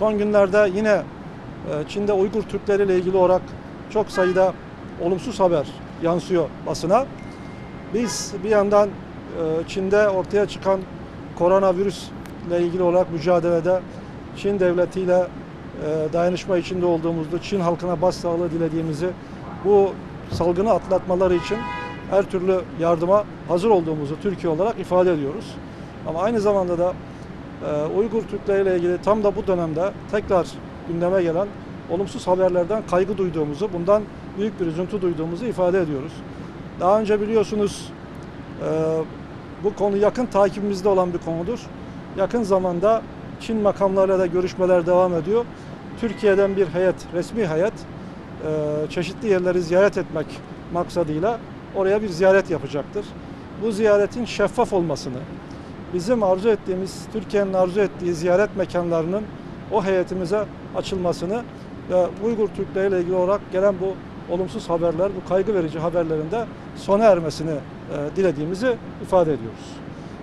Son günlerde yine Çin'de Uygur Türkleri ile ilgili olarak çok sayıda olumsuz haber yansıyor basına. Biz bir yandan Çin'de ortaya çıkan koronavirüs ile ilgili olarak mücadelede Çin devletiyle dayanışma içinde olduğumuzu, Çin halkına başsağlığı dilediğimizi, bu salgını atlatmaları için her türlü yardıma hazır olduğumuzu Türkiye olarak ifade ediyoruz. Ama aynı zamanda da Uygur Türkleri ile ilgili tam da bu dönemde tekrar gündeme gelen olumsuz haberlerden kaygı duyduğumuzu, bundan büyük bir üzüntü duyduğumuzu ifade ediyoruz. Daha önce biliyorsunuz bu konu yakın takibimizde olan bir konudur. Yakın zamanda Çin makamlarıyla da görüşmeler devam ediyor. Türkiye'den bir heyet, resmi heyet çeşitli yerleri ziyaret etmek maksadıyla oraya bir ziyaret yapacaktır. Bu ziyaretin şeffaf olmasını, bizim arzu ettiğimiz, Türkiye'nin arzu ettiği ziyaret mekanlarının o heyetimize açılmasını ve Uygur Türkleri ile ilgili olarak gelen bu olumsuz haberler, bu kaygı verici haberlerin de sona ermesini dilediğimizi ifade ediyoruz.